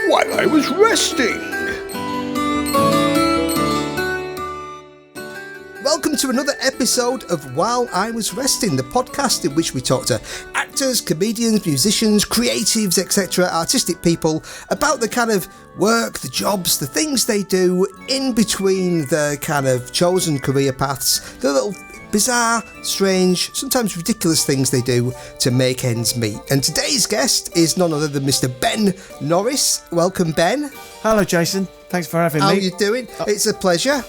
while I was resting. Welcome to another episode of While I Was Resting, the podcast in which we talk to actors, comedians, musicians, creatives, etc., artistic people about the kind of work, the jobs, the things they do in between the kind of chosen career paths, the little bizarre, strange, sometimes ridiculous things they do to make ends meet. And today's guest is none other than Mr. Ben Norris. Welcome, Ben. Hello, Jason. Thanks for having me. How are you doing? It's a pleasure.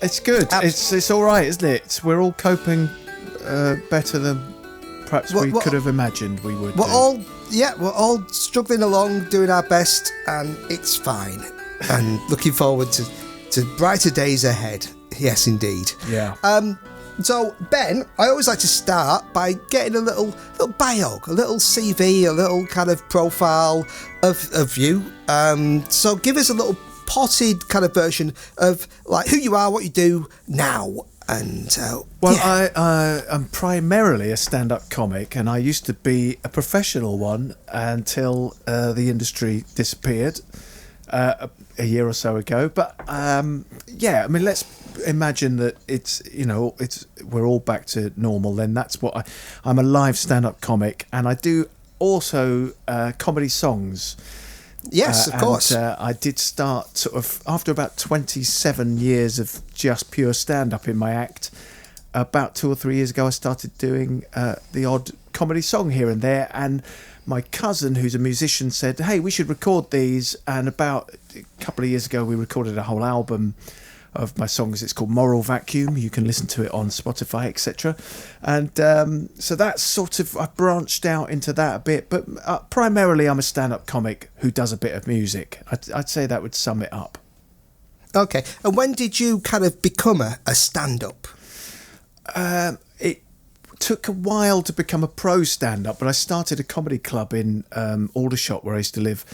It's good. It's all right, isn't it? We're all coping better than perhaps we could have imagined we would. We're all struggling along, doing our best, and it's fine. And looking forward to brighter days ahead. Yes, indeed. Yeah. So, Ben, I always like to start by getting a little bio, a little CV, a little kind of profile of you. So give us a little potted kind of version of like who you are, what you do now. And I'm primarily a stand-up comic, and I used to be a professional one until the industry disappeared a year or so ago. But let's imagine that we're all back to normal. Then that's what I'm a live stand-up comic, and I do also comedy songs. Yes, of course. I did start sort of after about 27 years of just pure stand-up in my act. About 2 or 3 years ago, I started doing the odd comedy song here and there, and my cousin, who's a musician, said, "Hey, we should record these." And about a couple of years ago, we recorded a whole album of my songs. It's called Moral Vacuum. You can listen to it on Spotify, etc. And so that's sort of, I branched out into that a bit, but primarily I'm a stand-up comic who does a bit of music. I'd say that would sum it up. Okay. And when did you kind of become a stand-up? It took a while to become a pro stand-up, but I started a comedy club in Aldershot, where I used to live.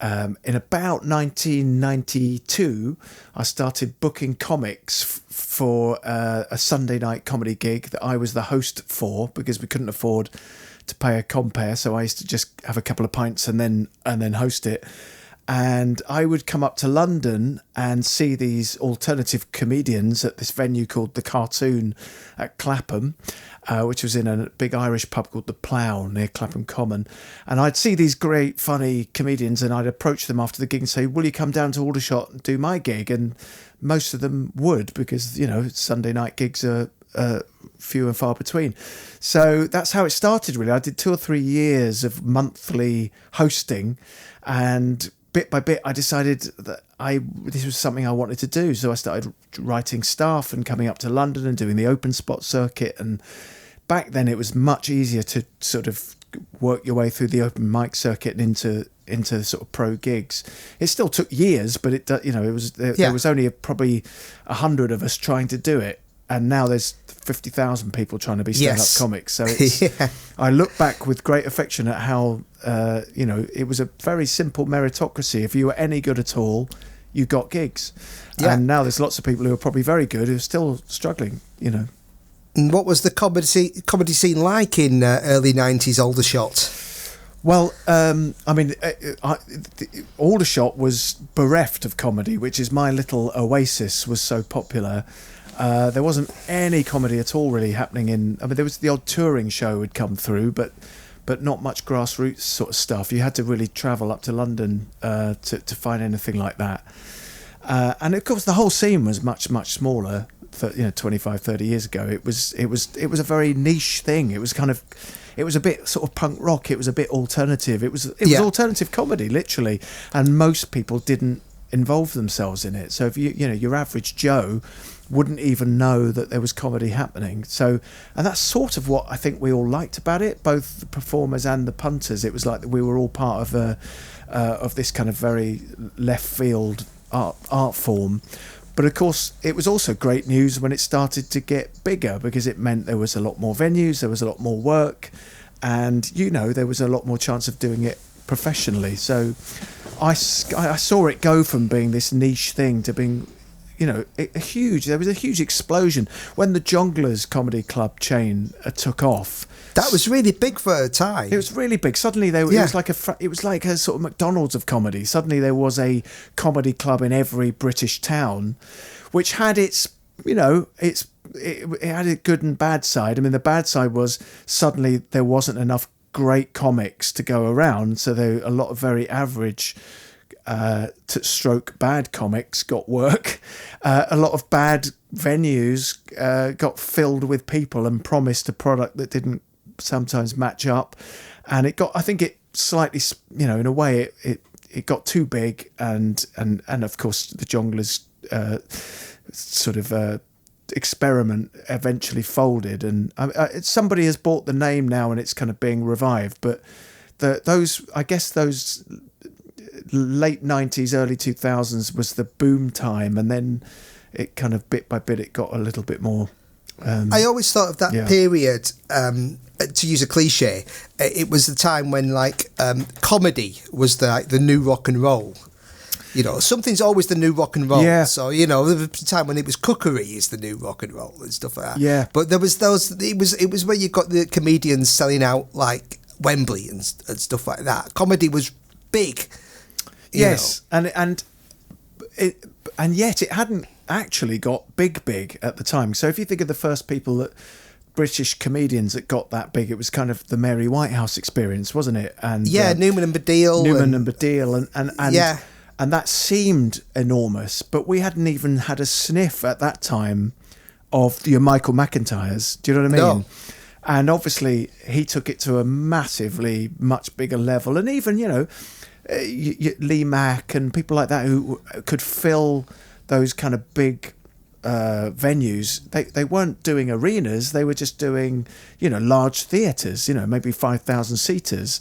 In about 1992, I started booking comics for a Sunday night comedy gig that I was the host for, because we couldn't afford to pay a compere, so I used to just have a couple of pints and then host it. And I would come up to London and see these alternative comedians at this venue called The Cartoon at Clapham, which was in a big Irish pub called The Plough near Clapham Common. And I'd see these great, funny comedians, and I'd approach them after the gig and say, "Will you come down to Aldershot and do my gig?" And most of them would, because, Sunday night gigs are few and far between. So that's how it started, really. I did 2 or 3 years of monthly hosting, and bit by bit, I decided that this was something I wanted to do. So I started writing stuff and coming up to London and doing the open spot circuit. And back then, it was much easier to sort of work your way through the open mic circuit and into sort of pro gigs. It still took years, but there was only probably 100 of us trying to do it. And now there's 50,000 people trying to be stand-up comics. So it's, I look back with great affection at how, it was a very simple meritocracy. If you were any good at all, you got gigs. Yeah. And now there's lots of people who are probably very good who are still struggling, And what was the comedy scene like in early 90s Aldershot? Well, Aldershot was bereft of comedy, which is my little oasis, was so popular. There wasn't any comedy at all really happening there was the odd touring show had come through, but not much grassroots sort of stuff. You had to really travel up to London to find anything like that. And of course the whole scene was much, much smaller, 25, 30 years ago. It was a very niche thing. It was a bit sort of punk rock. It was a bit alternative. It was alternative comedy, literally. And most people didn't involve themselves in it. So if your average Joe wouldn't even know that there was comedy happening. So, and that's sort of what I think we all liked about it, both the performers and the punters. It was like we were all part of this kind of very left field art form. But of course, it was also great news when it started to get bigger, because it meant there was a lot more venues, there was a lot more work, and there was a lot more chance of doing it professionally. So I saw it go from being this niche thing to being there was a huge explosion when the Jongleurs Comedy Club chain took off. That was really big for a time. It was really big. Suddenly, it was like a sort of McDonald's of comedy. Suddenly, there was a comedy club in every British town, which had its, it had a good and bad side. I mean, the bad side was suddenly there wasn't enough great comics to go around, so there a lot of very average stroke bad comics got work. A lot of bad venues got filled with people and promised a product that didn't sometimes match up, and I think it slightly, in a way it got too big, and of course the Jongleurs sort of experiment eventually folded, and somebody has bought the name now and it's kind of being revived, but those late 90s early 2000s was the boom time, and then it kind of bit by bit it got a little bit more I always thought of that period, to use a cliche, it was the time when comedy was the new rock and roll. Something's always the new rock and roll. Yeah. So, there was a time when it was cookery is the new rock and roll and stuff like that. Yeah. But there was it was where you got the comedians selling out like Wembley and stuff like that. Comedy was big. Yes. And yet it hadn't actually got big at the time. So if you think of the first British comedians that got that big, it was kind of the Mary Whitehouse experience, wasn't it? And Newman and Baddiel. And that seemed enormous, but we hadn't even had a sniff at that time of your Michael McIntyres. Do you know what I mean? No. And obviously he took it to a massively much bigger level, and even Lee Mack and people like that who could fill those kind of big venues. They weren't doing arenas, they were just doing large theatres, maybe 5,000 seaters,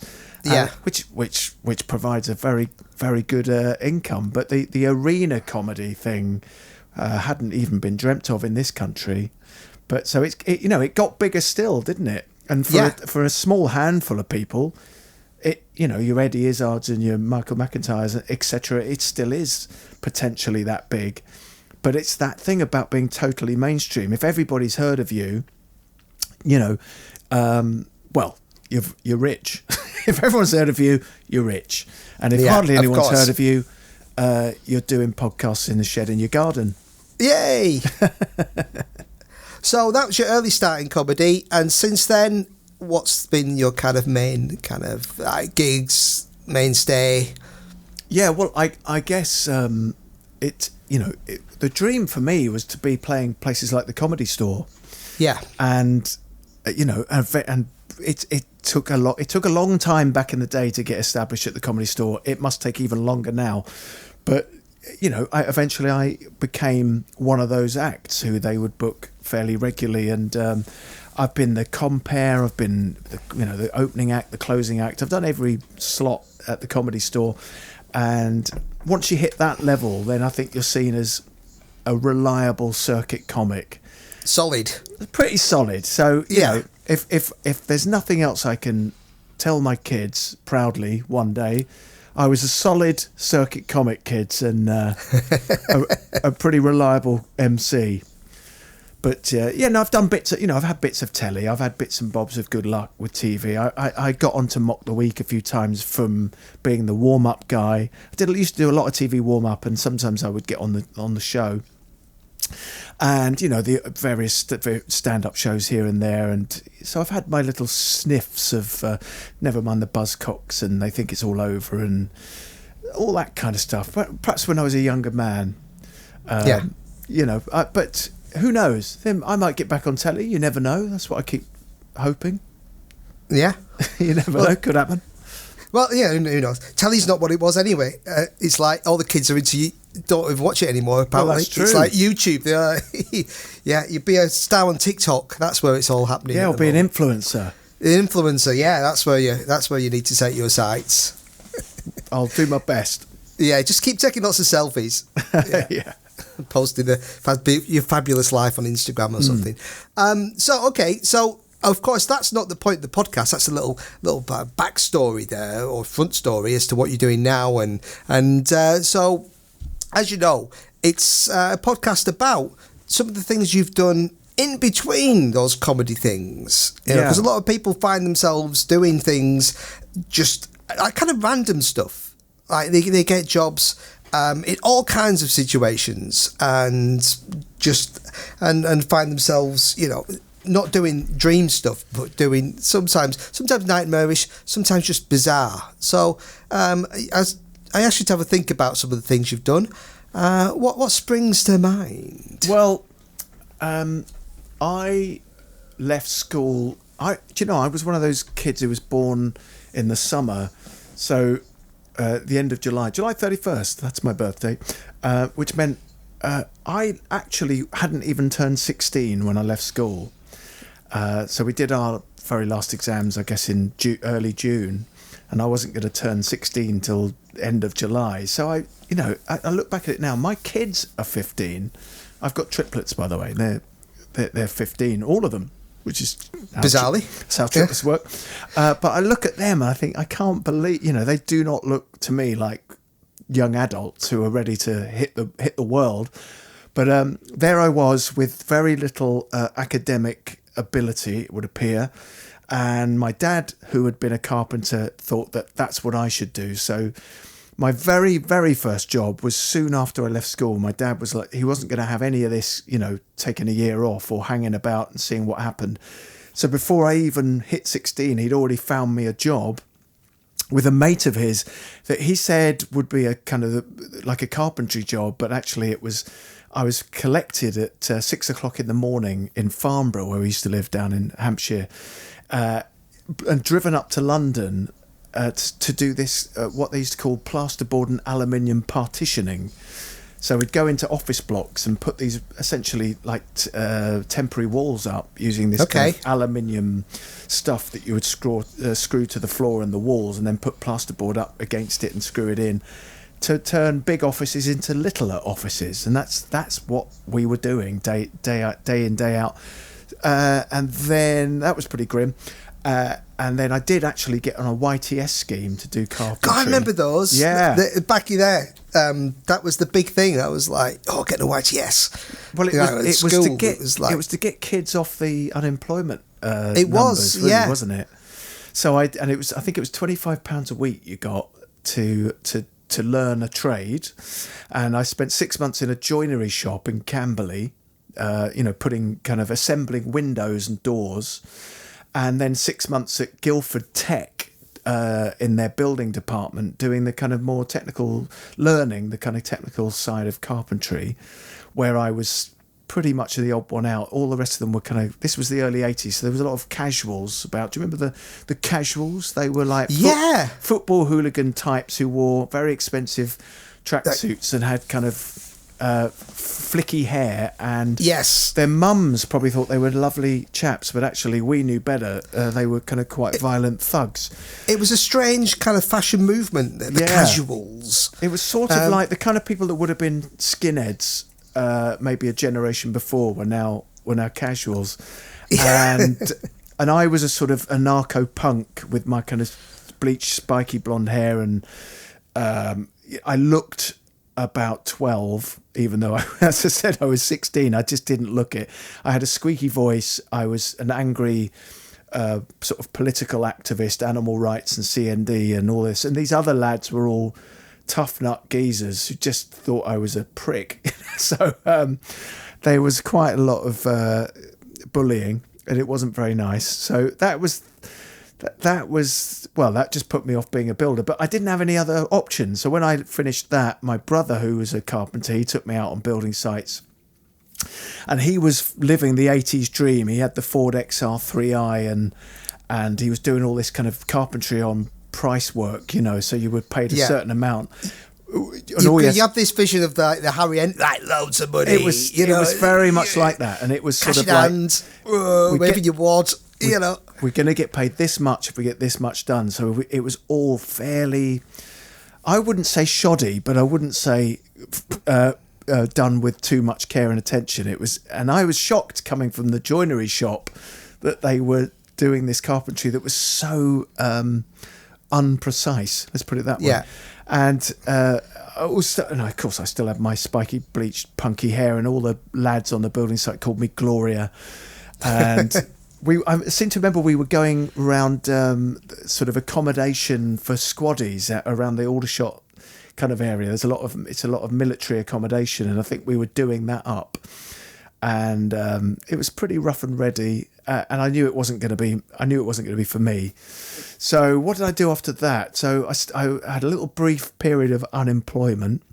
which provides a very, very good income. But the arena comedy thing hadn't even been dreamt of in this country. But so it got bigger still, didn't it? And for a small handful of people, your Eddie Izzards and your Michael McIntyres, etc., it still is potentially that big. But it's that thing about being totally mainstream. If everybody's heard of you, you're rich. If everyone's heard of you, you're rich. And if hardly anyone's heard of you, you're doing podcasts in the shed in your garden. Yay! So that was your early start in comedy, and since then, what's been your main gigs, mainstay? Yeah, well, I guess the dream for me was to be playing places like the Comedy Store. Yeah, and it took a lot. It took a long time back in the day to get established at the Comedy Store. It must take even longer now, but eventually I became one of those acts who they would book fairly regularly, and I've been the compere, I've been the opening act, the closing act. I've done every slot at the Comedy Store, and once you hit that level, then I think you're seen as a reliable circuit comic. Solid, pretty solid. So if there's nothing else I can tell my kids proudly one day, I was a solid circuit comic, kids, and a pretty reliable MC. But I've done bits. I've had bits of telly. I've had bits and bobs of good luck with TV. I got onto Mock the Week a few times from being the warm up guy. Used to do a lot of TV warm up, and sometimes I would get on the show. And the various stand up shows here and there, and so I've had my little sniffs of Never Mind the Buzzcocks and They Think It's All Over and all that kind of stuff. But perhaps when I was a younger man, but who knows? Then I might get back on telly. You never know. That's what I keep hoping. Yeah, you never know. Could happen. Well, yeah, who knows? Telly's not what it was anyway. It's like all the kids are into don't even watch it anymore, apparently. Well, that's true. It's like YouTube. You'd be a star on TikTok. That's where it's all happening. Yeah, or be an influencer. Influencer, yeah, that's where you need to take your sights. I'll do my best. Yeah, just keep taking lots of selfies. Yeah. Posting your fabulous life on Instagram or something. So of course, that's not the point of the podcast. That's a little backstory there, or front story as to what you're doing now, and so as you know, it's a podcast about some of the things you've done in between those comedy things. Because a lot of people find themselves doing things just like kind of random stuff. Like they get jobs in all kinds of situations and find themselves, not doing dream stuff, but doing sometimes nightmarish, sometimes just bizarre. So as I asked you to have a think about some of the things you've done, what springs to mind? Well, I left school. I was one of those kids who was born in the summer, so the end of July 31st. That's my birthday, which meant I actually hadn't even turned 16 when I left school. So we did our very last exams, I guess, in early June, and I wasn't going to turn 16 till end of July. So I look back at it now. My kids are 15. I've got triplets, by the way. They're 15, all of them, which is bizarrely that's how triplets work. But I look at them and I think I can't believe they do not look to me like young adults who are ready to hit the world. But there I was with very little academic ability, it would appear. And my dad, who had been a carpenter, thought that that's what I should do. So my very, very first job was soon after I left school. My dad was like, he wasn't going to have any of this, taking a year off or hanging about and seeing what happened. So before I even hit 16, he'd already found me a job with a mate of his that he said would be a kind of like a carpentry job. But actually I was collected at 6 o'clock in the morning in Farnborough, where we used to live down in Hampshire, and driven up to London to do this, what they used to call plasterboard and aluminium partitioning. So we'd go into office blocks and put these essentially like temporary walls up using this kind of aluminium stuff that you would screw to the floor and the walls, and then put plasterboard up against it and screw it in to turn big offices into littler offices. And that's what we were doing day in, day out. And then that was pretty grim. And then I did actually get on a YTS scheme to do carpentry. God, I remember those. Yeah. Back in there, that was the big thing. I was like, getting a YTS. Well, it was to get kids off the unemployment numbers, really, wasn't it? So I think it was £25 a week you got to learn a trade. And I spent 6 months in a joinery shop in Camberley, putting kind of assembling windows and doors. And then 6 months at Guildford Tech in their building department, doing the kind of more technical learning, the kind of technical side of carpentry, where I was pretty much the odd one out. All the rest of them were kind of, this was the early 80s, so there was a lot of casuals about. Do you remember the casuals? They were like football hooligan types who wore very expensive tracksuits and had kind of flicky hair, and their mums probably thought they were lovely chaps, but actually we knew better. They were kind of quite violent thugs. It was a strange kind of fashion movement, the casuals. It was sort of like the kind of people that would have been skinheads maybe a generation before were now casuals. And I was a sort of anarcho-punk with my kind of bleached spiky blonde hair, and I looked about 12, even though as I said I was 16. I just didn't look it. I had a squeaky voice. I was an angry sort of political activist, animal rights and CND and all this, and these other lads were all tough nut geezers who just thought I was a prick. So there was quite a lot of bullying, and it wasn't very nice. So that just put me off being a builder, but I didn't have any other options. So when I finished that, my brother, who was a carpenter, he took me out on building sites, and he was living the 80s dream. He had the Ford XR3i, and he was doing all this kind of carpentry on price work, so you were paid a certain amount. You have this vision of the Harry End, like loads of money. It was very much like that, and it was sort of hands, like waving your wad. We're going to get paid this much if we get this much done. So it was all fairly, I wouldn't say shoddy, but I wouldn't say done with too much care and attention. And I was shocked coming from the joinery shop that they were doing this carpentry that was so unprecise. Let's put it that way. Yeah. And And of course, I still had my spiky, bleached, punky hair, and all the lads on the building site called me Gloria. And I seem to remember we were going around sort of accommodation for squaddies around the Aldershot kind of area. It's a lot of military accommodation, and I think we were doing that up. And it was pretty rough and ready, and I knew it wasn't going to be for me. So what did I do after that? So I had a little brief period of unemployment,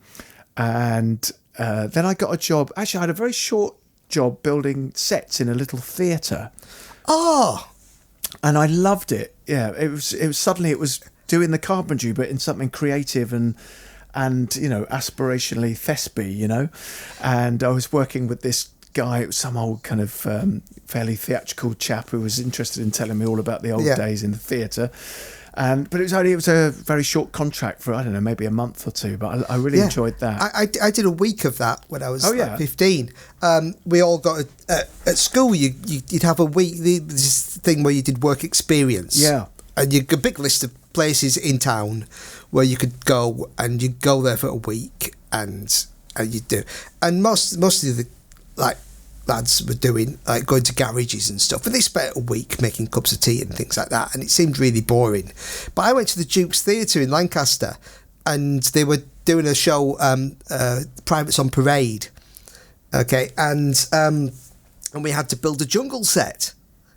and then I got a job. Actually, I had a very short job building sets in a little theatre. Oh, and I loved it. Yeah, it was doing the carpentry, but in something creative and aspirationally thespy, and I was working with this guy, some old kind of fairly theatrical chap who was interested in telling me all about the old days in the theatre. But it was a very short contract for, I don't know, maybe a month or two, but I really enjoyed that. I did a week of that when I was 15. We all got at school. You'd have a week, this thing where you did work experience. Yeah, and you got a big list of places in town where you could go, and you'd go there for a week, and you'd do. And most of the lads were doing going to garages and stuff, and they spent a week making cups of tea and things like that, and it seemed really boring. But I went to the Duke's Theatre in Lancaster, and they were doing a show, Privates on Parade, okay, and we had to build a jungle set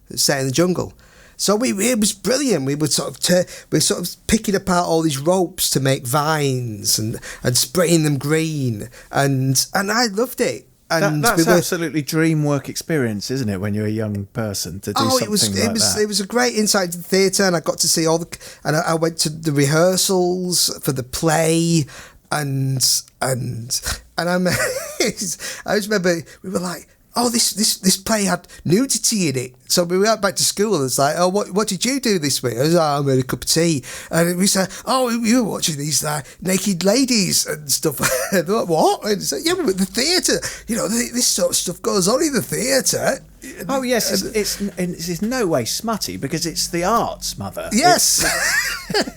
in the jungle. So it was brilliant. We were sort of picking apart all these ropes to make vines and spraying them green, and I loved it. And that's absolutely dream work experience, isn't it? When you're a young person to do something like that. It was a great insight to the theatre, and I got to see and I went to the rehearsals for the play, and I just remember we were like, oh, this play had nudity in it. So we went back to school and it's like, oh, what did you do this week? I was like, I made a cup of tea. And we said, oh, you were watching these naked ladies and stuff. And they're like, what? And it's like, yeah, but the theatre, this sort of stuff goes on in the theatre. Oh, yes, it's in no way smutty because it's the arts, mother. Yes.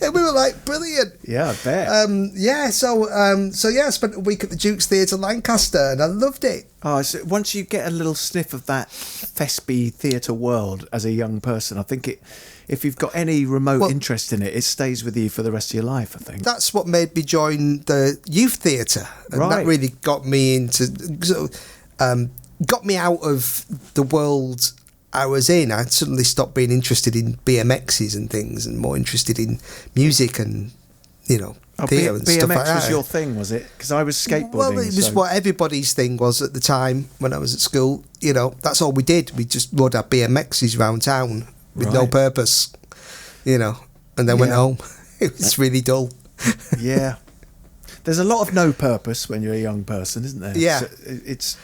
And we were like, brilliant. Yeah, I bet. So I spent a week at the Duke's Theatre Lancaster, and I loved it. Oh, so once you get a little sniff of that thespy theatre world as a young person, I think if you've got any remote interest in it, it stays with you for the rest of your life, I think. That's what made me join the youth theatre, and that really got me got me out of the world I was in. I suddenly stopped being interested in BMXs and things, and more interested in music and theatre and stuff like that. BMX was your thing, was it? Because I was skateboarding. Well, it was what everybody's thing was at the time when I was at school. That's all we did. We just rode our BMXs around town with no purpose, and then went home. It was really dull. Yeah. There's a lot of no purpose when you're a young person, isn't there? Yeah. So it's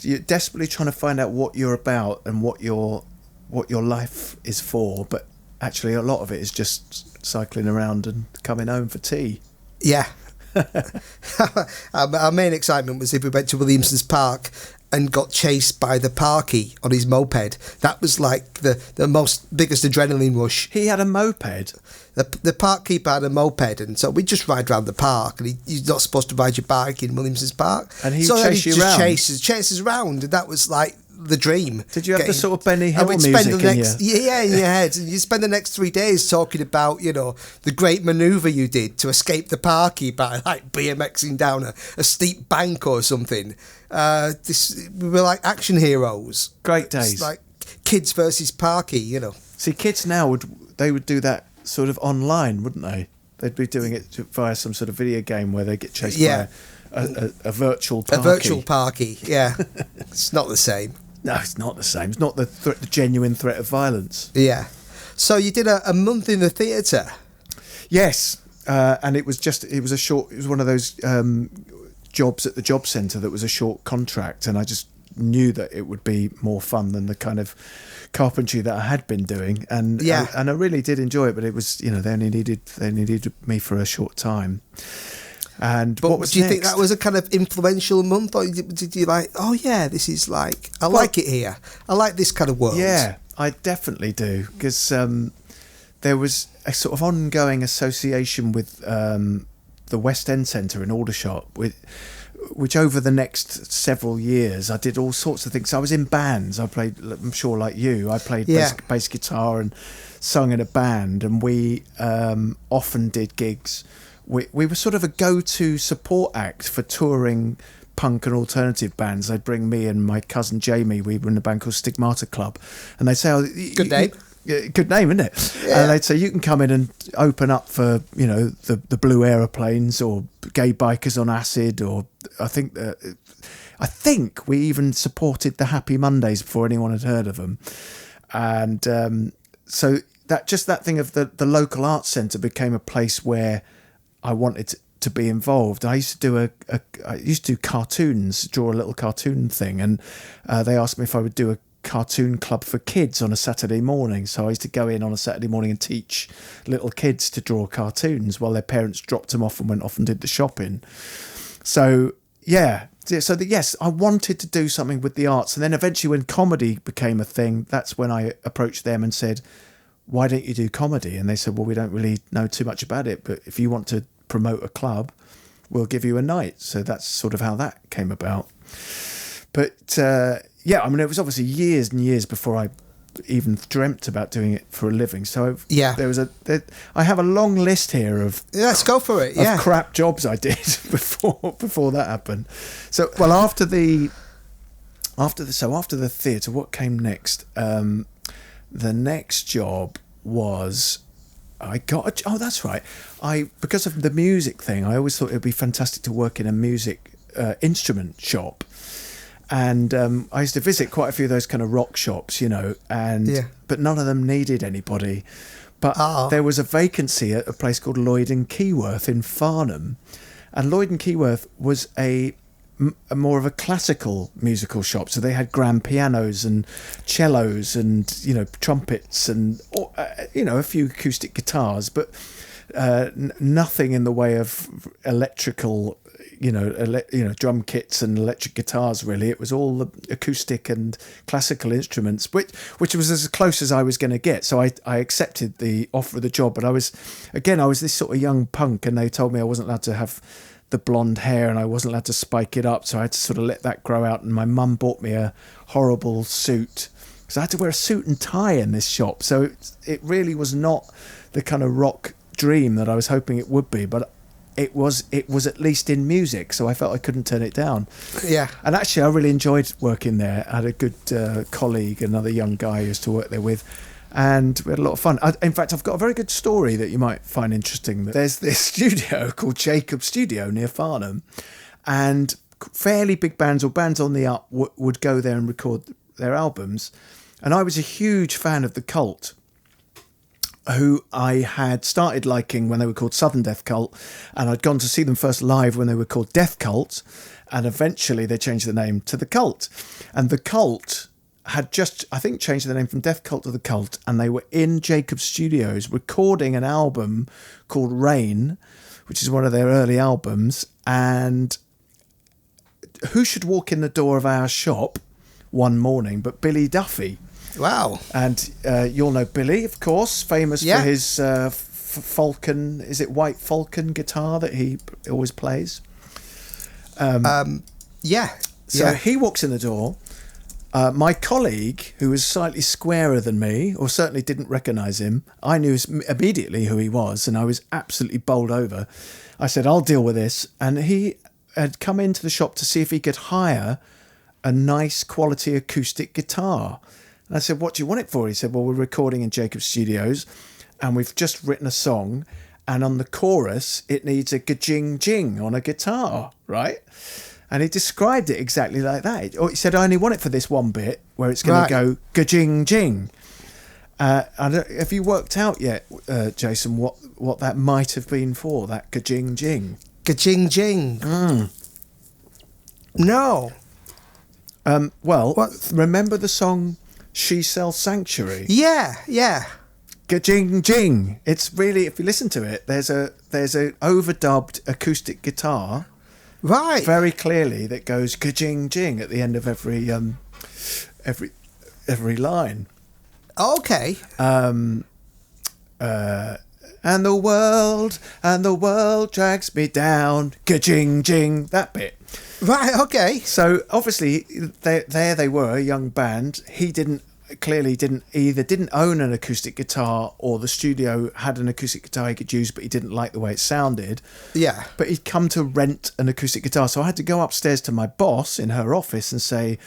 you're desperately trying to find out what you're about and what your life is for, but actually a lot of it is just cycling around and coming home for tea. Yeah. Our main excitement was if we went to Williamson's Park and got chased by the parkie on his moped. That was like the biggest adrenaline rush. He had a moped? The park keeper had a moped, and so we'd just ride around the park, and you're not supposed to ride your bike in Williamson's Park. And he'd chase you around? Chase us around, and that was like the dream. Did you have the sort of Benny Hill music in your... Yeah, in your head. And you spend the next 3 days talking about, the great manoeuvre you did to escape the parkie by like BMXing down a steep bank or something. We were like action heroes. Great days. It's like kids versus parkie, See, kids now would do that sort of online, wouldn't they? They'd be doing it via some sort of video game where they get chased by a virtual parkie. A virtual parkie, yeah. It's not the same. No, it's not the same. It's not the genuine threat of violence. Yeah. So you did a month in the theatre? Yes. And it was one of those jobs at the job centre that was a short contract, and I just knew that it would be more fun than the kind of carpentry that I had been doing, and I really did enjoy it, but it was they only needed me for a short time. And what was do you next? think that was a kind of influential month, or did you like, oh yeah, this is like like it here, I like this kind of world? Yeah, I definitely do, because there was a sort of ongoing association with the West End Centre in Aldershot, which over the next several years I did all sorts of things. I was in bands. I played, I'm sure like you, I played bass guitar and sung in a band, and we often did gigs. We were sort of a go-to support act for touring punk and alternative bands. They'd bring me and my cousin Jamie, we were in a band called Stigmata Club, and they'd say, good name. Good name, isn't it? Yeah. And they'd say, you can come in and open up for, the Blue Aeroplanes or Gay Bikers on Acid, or I think we even supported the Happy Mondays before anyone had heard of them. And so that thing of the local arts centre became a place where I wanted to be involved. I used to do cartoons, draw a little cartoon thing, and they asked me if I would do a cartoon club for kids on a Saturday morning. So I used to go in on a Saturday morning and teach little kids to draw cartoons while their parents dropped them off and went off and did the shopping. So yes, I wanted to do something with the arts, and then eventually when comedy became a thing, that's when I approached them and said, why don't you do comedy? And they said, well, we don't really know too much about it, but if you want to promote a club, we'll give you a night. So that's sort of how that came about. But it was obviously years and years before I even dreamt about doing it for a living. So I have a long list here of let's go for it. Of crap jobs I did before that happened. So after the theatre, what came next? The next job was that's right. Because of the music thing, I always thought it would be fantastic to work in a music instrument shop. And I used to visit quite a few of those kind of rock shops, but none of them needed anybody. But there was a vacancy at a place called Lloyd and Keyworth in Farnham. And Lloyd and Keyworth was a more of a classical musical shop. So they had grand pianos and cellos and, trumpets and, a few acoustic guitars, but nothing in the way of electrical drum kits and electric guitars. Really, it was all the acoustic and classical instruments, which was as close as I was going to get. So I accepted the offer of the job, but I was this sort of young punk, and they told me I wasn't allowed to have the blonde hair and I wasn't allowed to spike it up, so I had to sort of let that grow out. And my mum bought me a horrible suit, because I had to wear a suit and tie in this shop. So it really was not the kind of rock dream that I was hoping it would be, but it was at least in music, so I felt I couldn't turn it down. Yeah. And actually I really enjoyed working there. I had a good colleague, another young guy I used to work there with, and we had a lot of fun. In fact, I've got a very good story that you might find interesting. There's this studio called Jacob Studio near Farnham, and fairly big bands or bands on the up would go there and record their albums. And I was a huge fan of The Cult, who I had started liking when they were called Southern Death Cult, and I'd gone to see them first live when they were called Death Cult, and eventually they changed the name to The Cult. And The Cult had just, I think, changed the name from Death Cult to The Cult, and they were in Jacob Studios recording an album called Rain, which is one of their early albums. And who should walk in the door of our shop one morning but Billy Duffy? Wow. And you'll know Billy, of course, famous for his Falcon, is it White Falcon guitar that he always plays? So he walks in the door. My colleague, who was slightly squarer than me, or certainly didn't recognise him, I knew immediately who he was, and I was absolutely bowled over. I said, I'll deal with this. And he had come into the shop to see if he could hire a nice quality acoustic guitar. And I said, what do you want it for? He said, well, we're recording in Jacob Studios and we've just written a song, and on the chorus, it needs a ga-jing jing on a guitar, right? And he described it exactly like that. He said, I only want it for this one bit where it's going to go ga-jing jing. Have you worked out yet, Jason, what that might have been for, that ga-jing jing? Ga-jing jing. No. Remember the song She Sells Sanctuary? Yeah. Ga-jing jing. It's really, if you listen to it, there's a overdubbed acoustic guitar, right, very clearly, that goes ga-jing jing at the end of every line. Okay. and the world drags me down. Ka-ching, jing, that bit. Right, okay. So obviously, there they were, a young band. He didn't own an acoustic guitar, or the studio had an acoustic guitar he could use, but he didn't like the way it sounded. Yeah. But he'd come to rent an acoustic guitar. So I had to go upstairs to my boss in her office and say,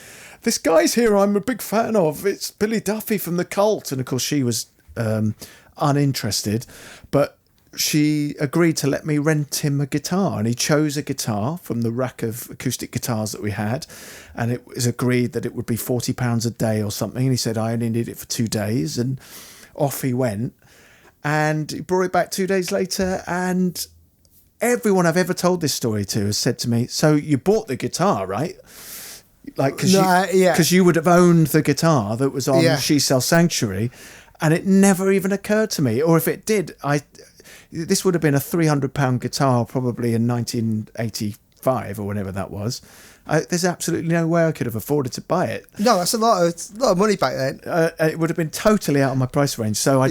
this guy's here I'm a big fan of. It's Billy Duffy from The Cult. And of course she was uninterested, but she agreed to let me rent him a guitar, and he chose a guitar from the rack of acoustic guitars that we had, and it was agreed that it would be £40 a day or something, and he said I only need it for 2 days, and off he went, and he brought it back 2 days later, and everyone I've ever told this story to has said to me, so you bought the guitar, right? Like, because you would have owned the guitar that was on She Sells Sanctuary, and it never even occurred to me, or if it did, this would have been a £300 guitar probably in 1985 or whenever that was. There's absolutely no way I could have afforded to buy it. No, that's a lot of money back then. It would have been totally out of my price range, so I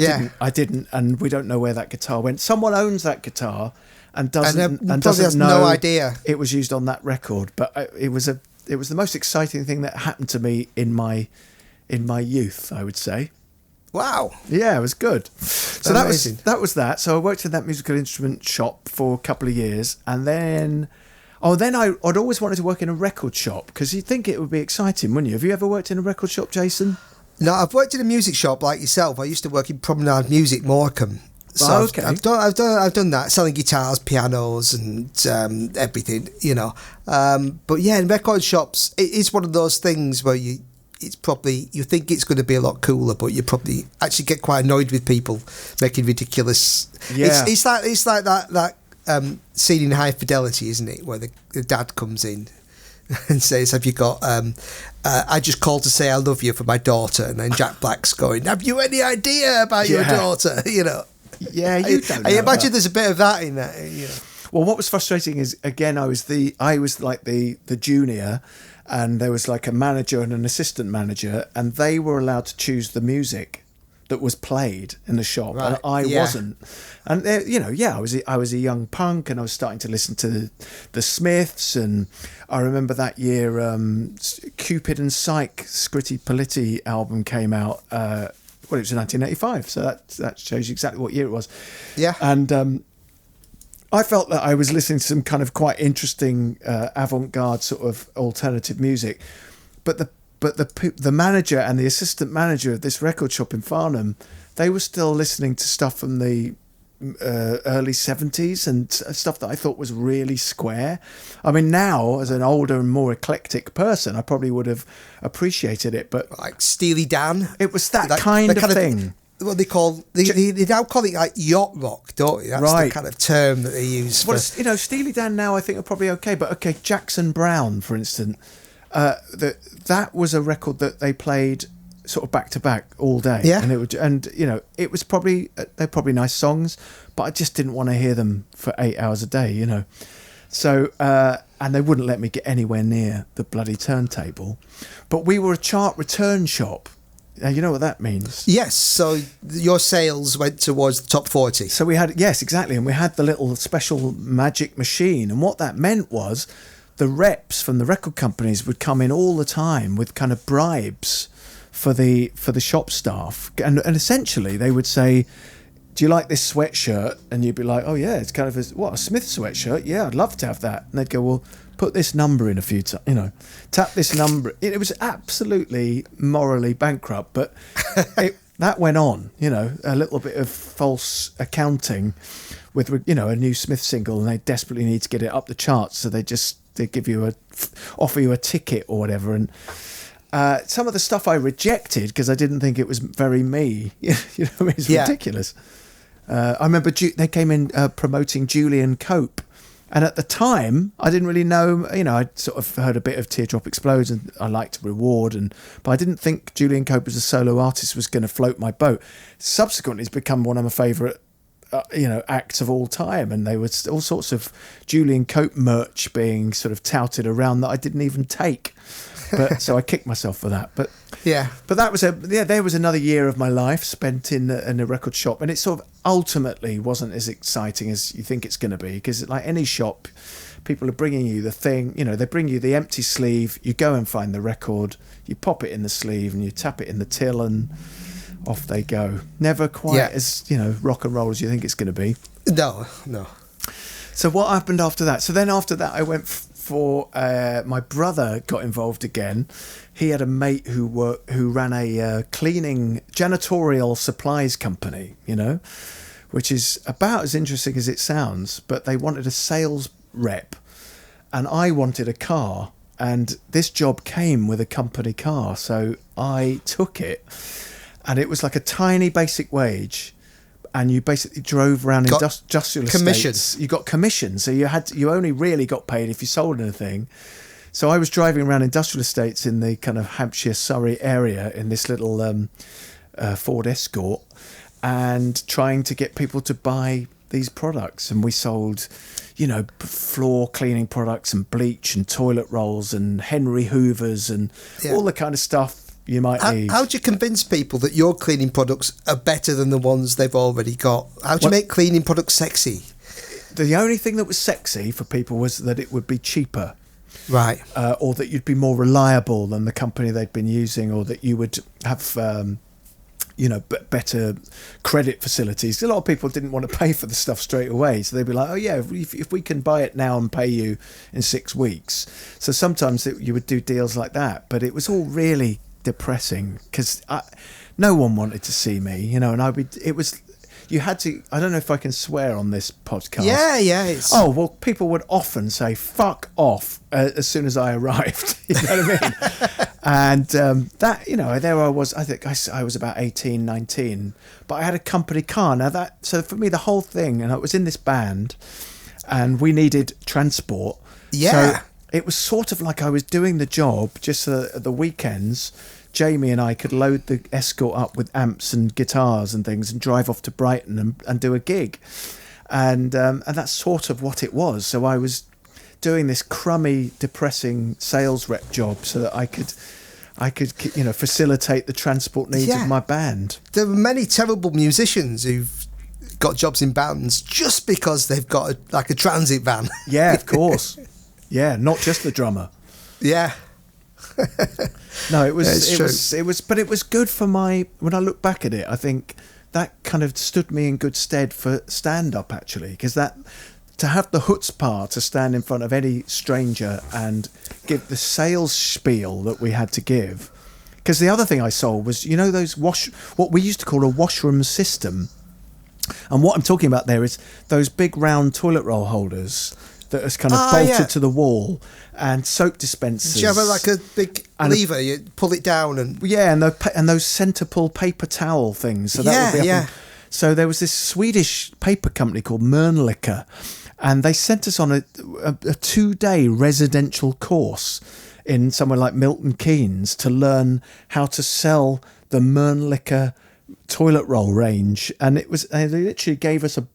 didn't, and we don't know where that guitar went. Someone owns that guitar and doesn't has know no idea it was used on that record. But it was the most exciting thing that happened to me in my youth, I would say. Wow. Yeah, it was good. So that was that. So I worked in that musical instrument shop for a couple of years, and then I'd always wanted to work in a record shop, because you'd think it would be exciting, wouldn't you? Have you ever worked in a record shop, Jason? No, I've worked in a music shop like yourself. I used to work in Promenade Music, Morecambe. So okay. I've done that, selling guitars, pianos, and everything, you know. But yeah, in record shops, it is one of those things where you think it's going to be a lot cooler, but you probably actually get quite annoyed with people making ridiculous. Yeah. It's like that scene in High Fidelity, isn't it, where the dad comes in and says, "Have you got? I just called to say I love you for my daughter," and then Jack Black's going, "Have you any idea about your daughter?" You know. Yeah, you don't know I imagine that. There's a bit of that in that. You know. Well, what was frustrating is, again, I was like the junior, and there was like a manager and an assistant manager, and they were allowed to choose the music that was played in the shop, right. and I wasn't. And I was a young punk, and I was starting to listen to the Smiths, and I remember that year Cupid and Psyche, Scritti Politti album came out. Well, it was in 1985, so that shows you exactly what year it was. Yeah. And I felt that I was listening to some kind of quite interesting avant-garde sort of alternative music, but the manager and the assistant manager of this record shop in Farnham, they were still listening to stuff from the early 70s and stuff that I thought was really square. I mean, now as an older and more eclectic person, I probably would have appreciated it, but like Steely Dan, it was that kind of thing. What they now call it like yacht rock, don't they? That's right. The kind of term that they use. Well, Steely Dan now I think are probably okay, but okay, Jackson Browne, for instance, that was a record that they played sort of back to back all day, it was probably they're probably nice songs, but I just didn't want to hear them for 8 hours a day, you know. So and they wouldn't let me get anywhere near the bloody turntable. But we were a chart return shop. You know what that means? Yes. So your sales went towards the top 40. So we had, yes, exactly, and we had the little special magic machine, and what that meant was the reps from the record companies would come in all the time with kind of bribes for the shop staff, and essentially they would say, "Do you like this sweatshirt?" And you'd be like, "Oh yeah, it's kind of a Smith sweatshirt. Yeah, I'd love to have that." And they'd go, "Well, put this number in a few times, tap this number." It was absolutely morally bankrupt, but that went on, a little bit of false accounting with, a new Smith single, and they desperately need to get it up the charts, so they offer you a ticket or whatever. And some of the stuff I rejected because I didn't think it was very me. It's ridiculous. I remember they came in promoting Julian Cope. And at the time, I didn't really know, I'd sort of heard a bit of Teardrop Explodes and I liked Reward, but I didn't think Julian Cope as a solo artist was going to float my boat. Subsequently, it's become one of my favourite acts of all time, and there was all sorts of Julian Cope merch being sort of touted around that I didn't even take. But so I kicked myself for that. But that was there was another year of my life spent in a record shop, and it sort of ultimately wasn't as exciting as you think it's going to be, because like any shop, people are bringing you the thing, they bring you the empty sleeve, you go and find the record, you pop it in the sleeve and you tap it in the till and off they go. Never quite as, rock and roll as you think it's going to be. No. So what happened after that? So then after that I went for my brother got involved again. He had a mate who ran a cleaning janitorial supplies company, which is about as interesting as it sounds, but they wanted a sales rep and I wanted a car, and this job came with a company car, so I took it, and it was like a tiny basic wage, and you basically drove around industrial estates. You got commission, so you only really got paid if you sold anything. So I was driving around industrial estates in the kind of Hampshire, Surrey area in this little Ford Escort, and trying to get people to buy these products. And we sold, floor cleaning products and bleach and toilet rolls and Henry Hoovers and all the kind of stuff you might need. How do you convince people that your cleaning products are better than the ones they've already got? How do you make cleaning products sexy? The only thing that was sexy for people was that it would be cheaper. Right. Or that you'd be more reliable than the company they'd been using, or that you would have, better credit facilities. A lot of people didn't want to pay for the stuff straight away. So they'd be like, oh, yeah, if we can buy it now and pay you in 6 weeks. So sometimes you would do deals like that. But it was all really depressing because no one wanted to see me, and you had to, I don't know if I can swear on this podcast. Yeah. People would often say fuck off as soon as I arrived. You know what I mean? And there I was, I think I was about 18, 19, but I had a company car. So for me, the whole thing, and I was in this band and we needed transport. Yeah. So it was sort of like I was doing the job just so that at the weekends, Jamie and I could load the Escort up with amps and guitars and things and drive off to Brighton and do a gig. And that's sort of what it was. So I was doing this crummy, depressing sales rep job so that I could facilitate the transport needs of my band. There are many terrible musicians who've got jobs in bands just because they've got a transit van. Yeah, of course. Yeah, not just the drummer. Yeah. No, it was good for when I look back at it, I think that kind of stood me in good stead for stand-up, actually, because to have the chutzpah to stand in front of any stranger and give the sales spiel that we had to give. Because the other thing I sold was, those what we used to call a washroom system. And what I'm talking about there is those big round toilet roll holders that is kind of bolted to the wall, and soap dispensers. Do you have a big lever? You pull it down and and those centre pull paper towel things. So that would be So there was this Swedish paper company called Mölnlycke, and they sent us on a 2-day residential course in somewhere like Milton Keynes to learn how to sell the Mölnlycke toilet roll range, and they literally gave us a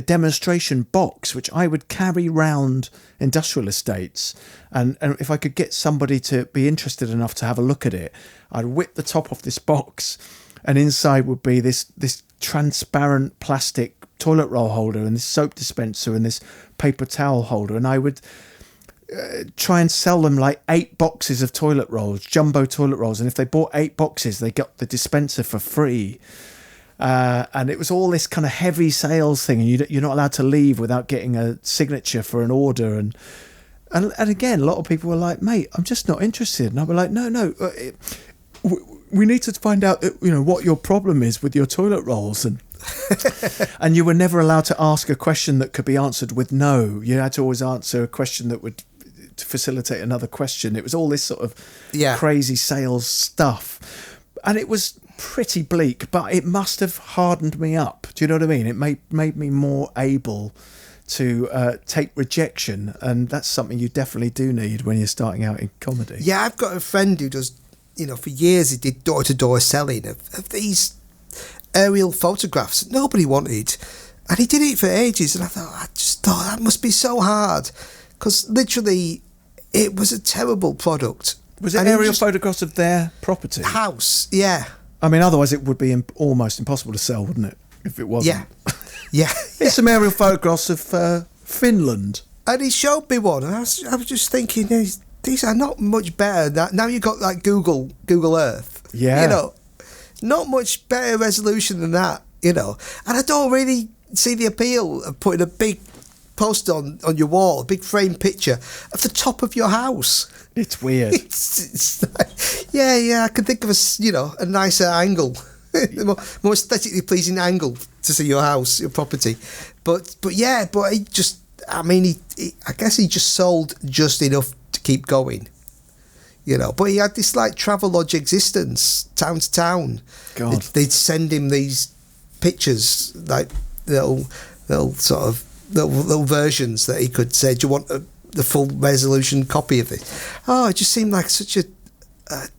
demonstration box which I would carry round industrial estates, and if I could get somebody to be interested enough to have a look at it, I'd whip the top off this box, and inside would be this transparent plastic toilet roll holder and this soap dispenser and this paper towel holder, and I would try and sell them 8 boxes of toilet rolls, jumbo toilet rolls, and if they bought 8 boxes they got the dispenser for free. And it was all this kind of heavy sales thing, and you're not allowed to leave without getting a signature for an order. And again, a lot of people were like, mate, I'm just not interested. And I'd be like, no, we need to find out, what your problem is with your toilet rolls. And and you were never allowed to ask a question that could be answered with no. You had to always answer a question that would facilitate another question. It was all this sort of crazy sales stuff. And it was pretty bleak, but it must have hardened me up. Do you know what I mean? It made me more able to take rejection, and that's something you definitely do need when you're starting out in comedy. Yeah, I've got a friend who does, for years he did door-to-door selling of these aerial photographs that nobody wanted, and he did it for ages. And I just thought that must be so hard, because literally it was a terrible product. Was it aerial photographs of their property? House, yeah. I mean, otherwise it would be almost impossible to sell, wouldn't it? If it wasn't. Yeah. Here's some aerial photographs of Finland. And he showed me one, and I was just thinking, these are not much better. Now you've got like Google Earth. Yeah. You know, not much better resolution than that, you know. And I don't really see the appeal of putting a big poster on your wall, a big framed picture of the top of your house. It's weird. It's like, yeah, I can think of a nicer angle, more aesthetically pleasing angle to see your house, your property. But he just, I mean, I guess he just sold just enough to keep going, you know. But he had this like Travelodge existence, town to town. God. They'd send him these pictures, like little sort of little versions that he could say, do you want the full resolution copy of it? Oh, it just seemed like such a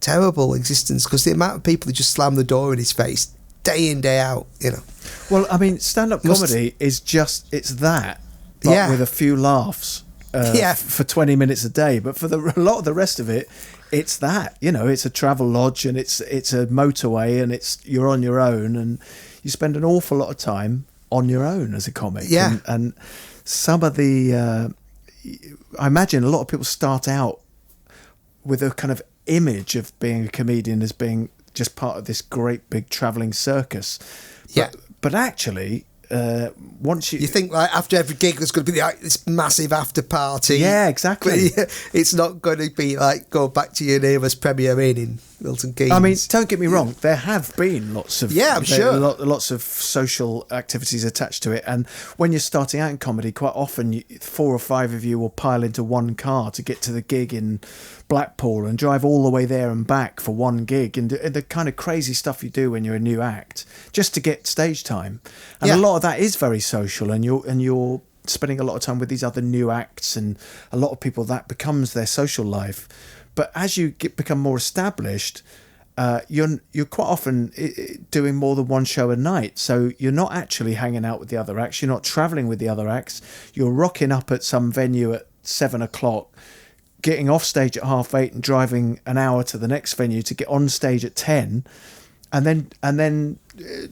terrible existence, because the amount of people who just slam the door in his face day in, day out, you know. Well, I mean, stand-up comedy is just, it's that, but with a few laughs for 20 minutes a day. But for a lot of the rest of it, it's that, you know, it's a travel lodge, and it's a motorway, and you're on your own, and you spend an awful lot of time on your own as a comic. Yeah. And some of the, I imagine a lot of people start out with a kind of image of being a comedian as being just part of this great big travelling circus. But actually, once you think like after every gig there's going to be like this massive after party. Yeah, exactly. It's not going to be like go back to your nearest Premier Inn in Milton Keynes. I mean, don't get me wrong, there have been lots of I'm sure lots of social activities attached to it, and when you're starting out in comedy, quite often 4 or 5 of you will pile into one car to get to the gig in Blackpool and drive all the way there and back for one gig, and the kind of crazy stuff you do when you're a new act just to get stage time. And a lot of that is very social, and you're spending a lot of time with these other new acts, and a lot of people that becomes their social life. But as you become more established, you're quite often doing more than one show a night. So you're not actually hanging out with the other acts. You're not travelling with the other acts. You're rocking up at some venue at 7 o'clock, getting off stage at 8:30 and driving an hour to the next venue to get on stage at 10, and then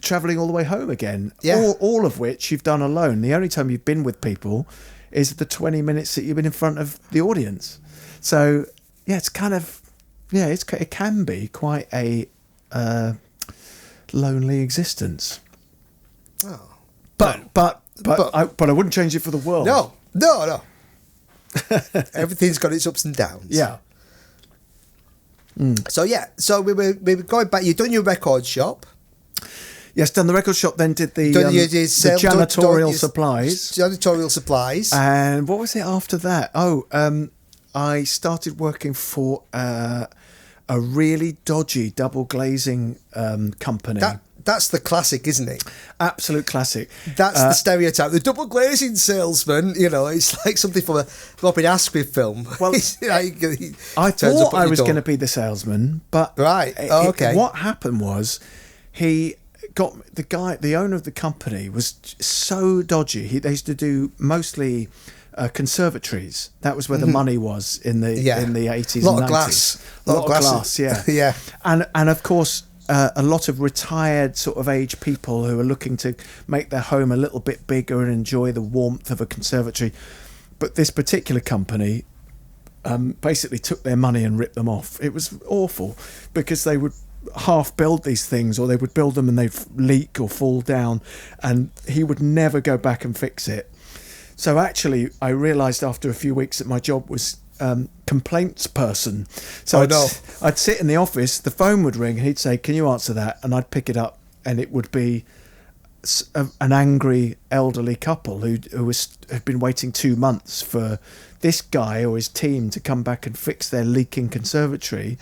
travelling all the way home again. Yeah. All of which you've done alone. The only time you've been with people is the 20 minutes that you've been in front of the audience. So yeah, it's kind of, it can be quite a lonely existence. Oh. But I wouldn't change it for the world. No. Everything's got its ups and downs. Yeah. So we were going back. You've done your record shop. Yes, done the record shop. Then did the janitorial supplies. Janitorial supplies. And what was it after that? I started working for a really dodgy double glazing company. That's the classic, isn't it? Absolute classic. That's the stereotype. The double glazing salesman, you know, it's like something from a Robin Asquith film. Well, I thought I was going to be the salesman, but okay. What happened was he got the owner of the company was so dodgy. They used to do mostly conservatories. That was where the money was in the 80s lot and 90s. A lot of glass, yeah. Yeah. And of course, a lot of retired sort of age people who are looking to make their home a little bit bigger and enjoy the warmth of a conservatory. But this particular company basically took their money and ripped them off. It was awful, because they would half build these things, or they would build them and they'd leak or fall down, and he would never go back and fix it. So actually, I realised after a few weeks that my job was complaints person. So I'd sit in the office, the phone would ring, and he'd say, "Can you answer that?" And I'd pick it up, and it would be an angry elderly couple who had been waiting 2 months for this guy or his team to come back and fix their leaking conservatory.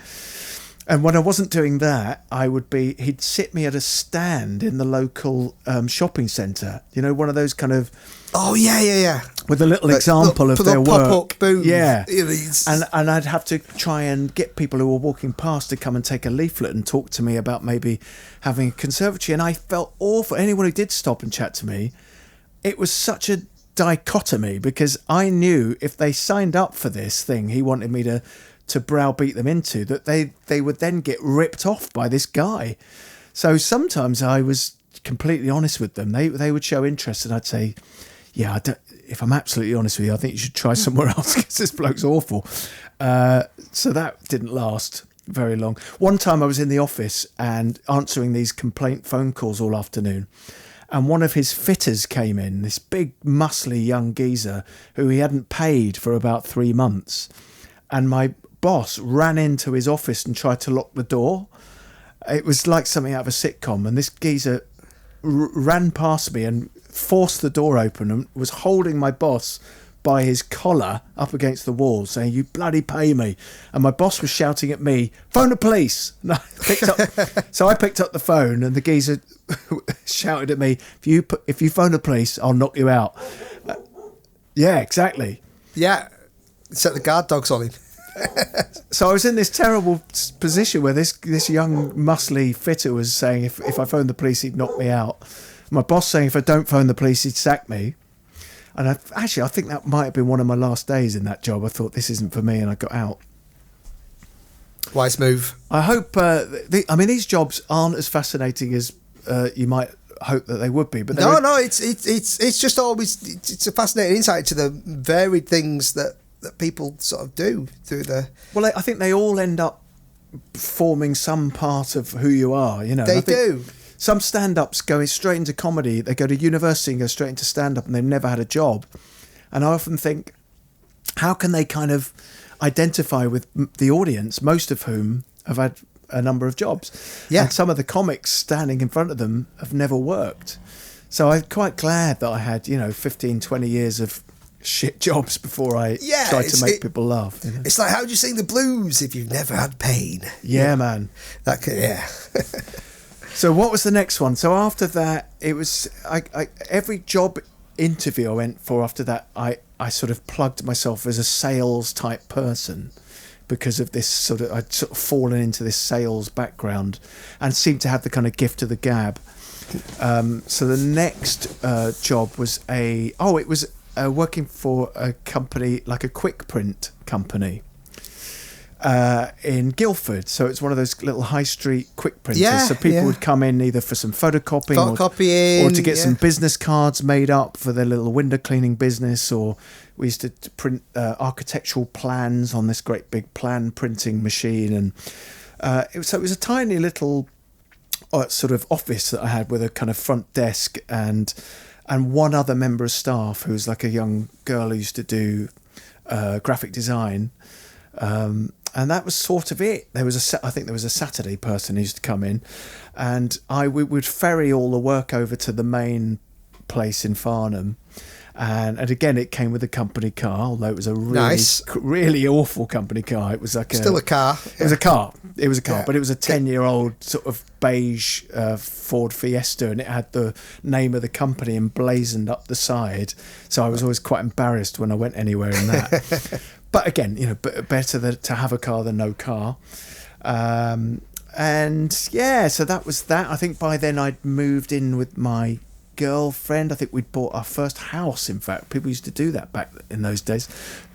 And when I wasn't doing that, he'd sit me at a stand in the local shopping centre. You know, one of those kind of... Oh, yeah. With a little example of their work. Pop-up booth. Yeah. And I'd have to try and get people who were walking past to come and take a leaflet and talk to me about maybe having a conservatory. And I felt awful. Anyone who did stop and chat to me, it was such a dichotomy, because I knew if they signed up for this thing he wanted me to browbeat them into, that they would then get ripped off by this guy. So sometimes I was completely honest with them. They would show interest, and I'd say, yeah, if I'm absolutely honest with you, I think you should try somewhere else, because this bloke's awful. So that didn't last very long. One time I was in the office and answering these complaint phone calls all afternoon, and one of his fitters came in, this big, muscly young geezer who he hadn't paid for about 3 months. And my boss ran into his office and tried to lock the door. It was like something out of a sitcom. And this geezer ran past me and forced the door open and was holding my boss by his collar up against the wall, saying, "You bloody pay me." And my boss was shouting at me, "Phone the police." And so I picked up the phone, and the geezer shouted at me, if you phone the police, I'll knock you out. Yeah, exactly. Yeah, set the guard dogs on him. So I was in this terrible position where this young muscly fitter was saying if I phoned the police, he'd knock me out. My boss saying if I don't phone the police, he'd sack me. And I think that might have been one of my last days in that job. I thought, this isn't for me, and I got out. Wise move. I hope. These jobs aren't as fascinating as you might hope that they would be. But no, it's just always it's a fascinating insight to the varied things that people sort of do through the. Well, I think they all end up forming some part of who you are. You know, they do. Some stand-ups go straight into comedy. They go to university and go straight into stand-up, and they've never had a job. And I often think, how can they kind of identify with the audience, most of whom have had a number of jobs? Yeah. And some of the comics standing in front of them have never worked. So I'm quite glad that I had, 15, 20 years of shit jobs before I tried to make people laugh. You know? It's like, how do you sing the blues if you've never had pain? Yeah, man. Yeah. So what was the next one? So after that, it was every job interview I went for after that, I sort of plugged myself as a sales type person, because of this I'd sort of fallen into this sales background and seemed to have the kind of gift of the gab. So the next job was working for a company, like a quick print company. In Guildford, so it's one of those little high street quick printers. So people would come in either for some photocopying or to get some business cards made up for their little window cleaning business, or we used to print architectural plans on this great big plan printing machine. And it was a tiny little sort of office that I had with a kind of front desk and one other member of staff who was like a young girl who used to do graphic design. And that was sort of it. I think there was a Saturday person who used to come in, and we would ferry all the work over to the main place in Farnham. And again, it came with a company car, although it was a really awful company car. It was like still a car. It was a car. It was a car, but it was a 10-year-old sort of beige Ford Fiesta, and it had the name of the company emblazoned up the side. So I was always quite embarrassed when I went anywhere in that. But again, better to have a car than no car. So that was that. I think by then I'd moved in with my girlfriend. I think we'd bought our first house, in fact. People used to do that back in those days.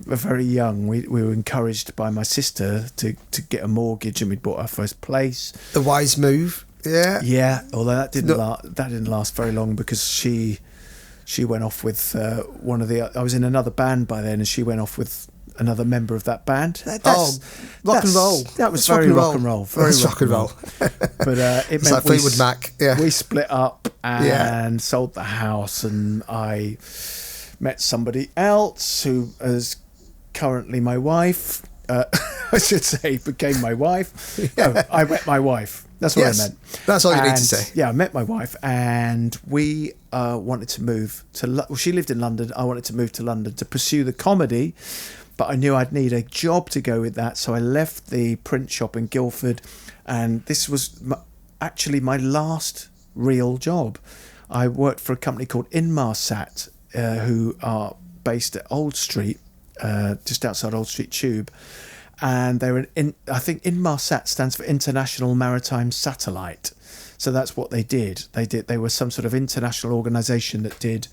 We were very young. We were encouraged by my sister to get a mortgage, and we'd bought our first place. The wise move. Yeah. Yeah, although that didn't last very long, because she went off with one of the... I was in another band by then, and she went off with another member of that band. Rock and roll. That was very rock and roll. Very rock and roll. But it meant like Fleetwood Mac. Yeah. We split up and sold the house, and I met somebody else who is currently my wife. I should say became my wife. No, I met my wife. That's what I meant. That's all you need to say. Yeah, I met my wife, and we wanted to move to... Well, she lived in London. I wanted to move to London to pursue the comedy. but I knew I'd need a job to go with that, so I left the print shop in Guildford, and this was actually my last real job. I worked for a company called Inmarsat, who are based at Old Street, just outside Old Street Tube, and they were I think Inmarsat stands for International Maritime Satellite. So that's what they did. They were some sort of international organisation that did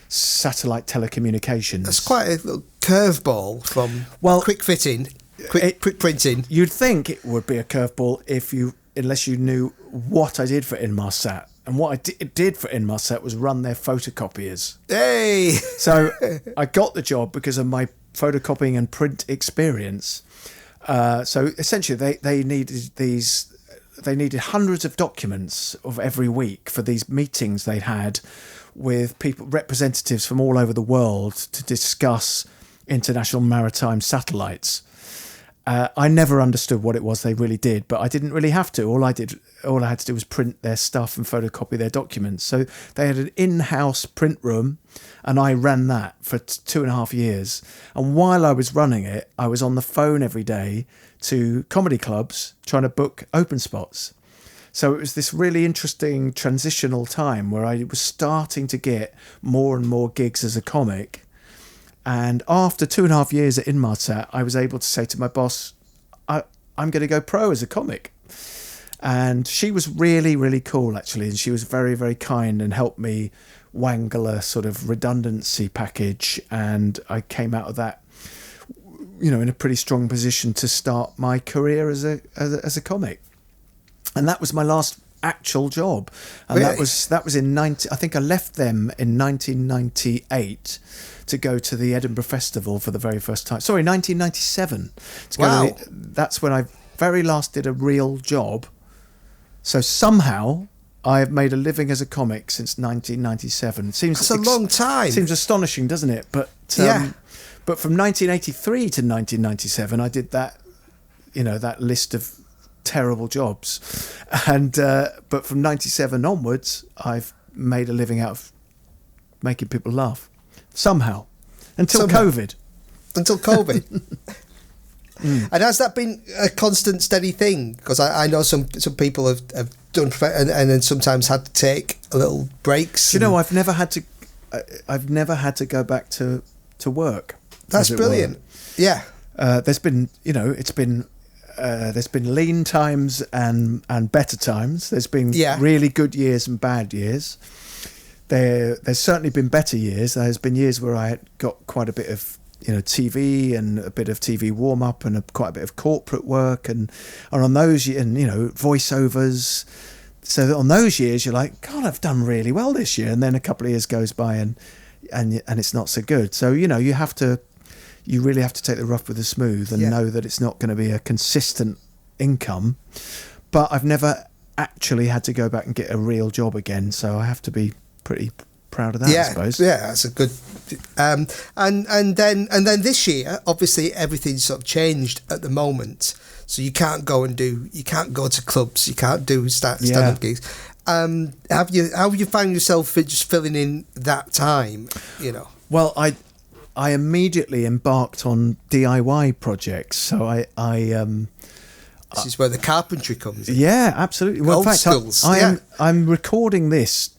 satellite telecommunications. That's quite a little curveball from quick fitting, quick printing. You'd think it would be a curveball unless you knew what I did for Inmarsat. And what I did for Inmarsat was run their photocopiers. Hey! So I got the job because of my photocopying and print experience. So essentially, they needed hundreds of documents of every week for these meetings they had with representatives from all over the world to discuss international maritime satellites. I never understood what it was they really did, but I didn't really have to. All I had to do was print their stuff and photocopy their documents. So they had an in-house print room, and I ran that for 2.5 years. And while I was running it, I was on the phone every day to comedy clubs trying to book open spots. So it was this really interesting transitional time where I was starting to get more and more gigs as a comic. And after 2.5 years at Inmarsat, I was able to say to my boss, I'm going to go pro as a comic. And she was really, really cool, actually. And she was very, very kind and helped me wangle a sort of redundancy package. And I came out of that, in a pretty strong position to start my career as a comic. And that was my last actual job. And really? that was in I think I left them in 1998 to go to the Edinburgh Festival for the very first time. Sorry, 1997. Wow. That's when I very last did a real job. So somehow I have made a living as a comic since 1997. That's a long time. Seems astonishing, doesn't it? But but from 1983 to 1997, I did that, that list of terrible jobs. And but from 97 onwards, I've made a living out of making people laugh. Somehow. Until COVID. And has that been a constant, steady thing? Because I know some people have done, and then sometimes had to take a little breaks. I've never had to go back to work. That's brilliant. Yeah. There's been, there's been lean times and better times. There's been really good years and bad years. There's certainly been better years. There's been years where I got quite a bit of TV and a bit of TV warm up and quite a bit of corporate work and on those and voiceovers. So on those years you're like, God, I've done really well this year, and then a couple of years goes by and it's not so good. So you really have to take the rough with the smooth and know that it's not going to be a consistent income. But I've never actually had to go back and get a real job again, so I have to be pretty proud of that, I suppose. Yeah, that's a good. And then this year, obviously, everything's sort of changed at the moment. So you can't go to clubs, you can't do stand-up gigs. How have you found yourself just filling in that time? Well, I immediately embarked on DIY projects. So I this is where the carpentry comes in. Yeah, absolutely. Well, in fact, I'm recording this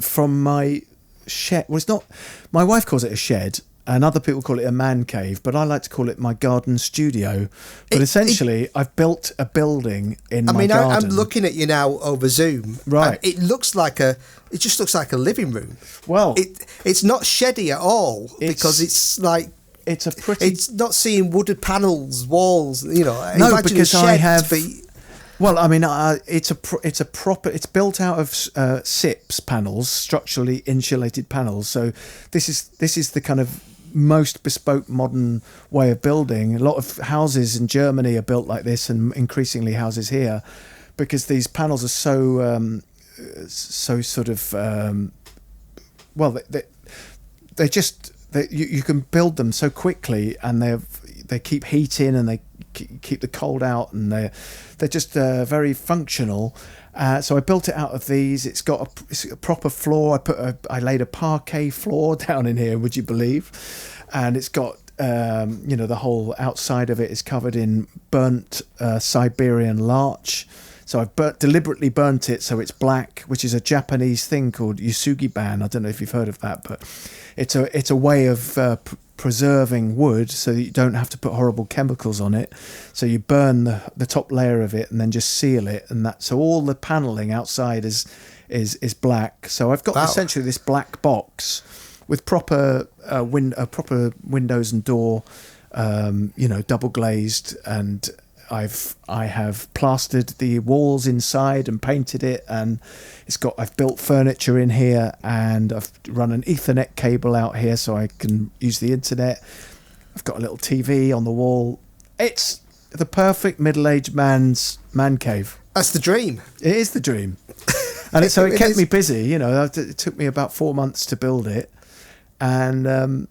from my shed. Well, it's not. My wife calls it a shed, and other people call it a man cave, but I like to call it my garden studio. But essentially, I've built a building in my garden. I'm looking at you now over Zoom. Right. It just looks like a living room. Well, it's not sheddy at all because it's like. It's not seeing wooded panels, walls. No, because I have. Well, it's built out of SIPs panels, structurally insulated panels. So this is the kind of most bespoke modern way of building. A lot of houses in Germany are built like this, and increasingly houses here, because these panels are so sort of you can build them so quickly, and they keep heat in and they keep the cold out, and they're just very functional. So I built it out of these. It's got a proper floor. I laid a parquet floor down in here, would you believe? And it's got the whole outside of it is covered in burnt Siberian larch. So I've deliberately burnt it so it's black, which is a Japanese thing called yusugiban. I don't know if you've heard of that, but it's a way of preserving wood so that you don't have to put horrible chemicals on it. So you burn the top layer of it and then just seal it, and so all the paneling outside is black. So I've got essentially this black box with proper windows and door, double glazed, and I have plastered the walls inside and painted it, and I've built furniture in here, and I've run an Ethernet cable out here so I can use the internet. I've got a little TV on the wall. It's the perfect middle-aged man's man cave. That's the dream. It is the dream. And so it kept me busy. It took me about 4 months to build it, and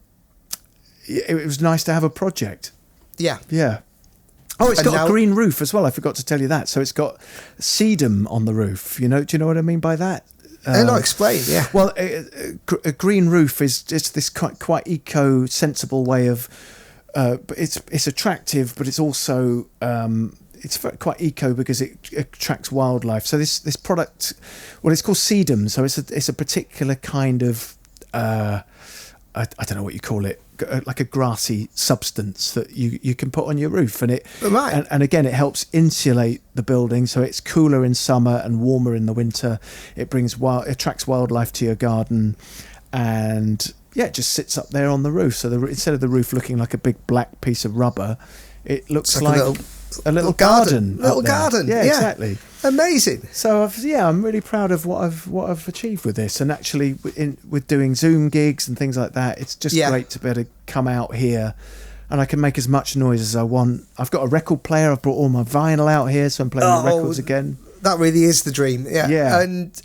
it was nice to have a project. Yeah. Yeah. Oh, it's got a green roof as well. I forgot to tell you that. So it's got sedum on the roof. Do you know what I mean by that? Explain. Yeah. Well, a green roof is just this quite eco-sensible way of. It's attractive, but it's also it's quite eco because it attracts wildlife. So this product, well, it's called sedum. So it's a particular kind of I don't know what you call it, like a grassy substance that you can put on your roof, and and again it helps insulate the building, so it's cooler in summer and warmer in the winter. It attracts wildlife to your garden, and it just sits up there on the roof. So instead of the roof looking like a big black piece of rubber, it looks like a little garden. Little garden. Yeah, exactly. Amazing. So I'm really proud of what I've achieved with this, and actually with doing Zoom gigs and things like that, it's just great to be able to come out here, and I can make as much noise as I want. I've got a record player. I've brought all my vinyl out here, so I'm playing the records again. That really is the dream. Yeah. And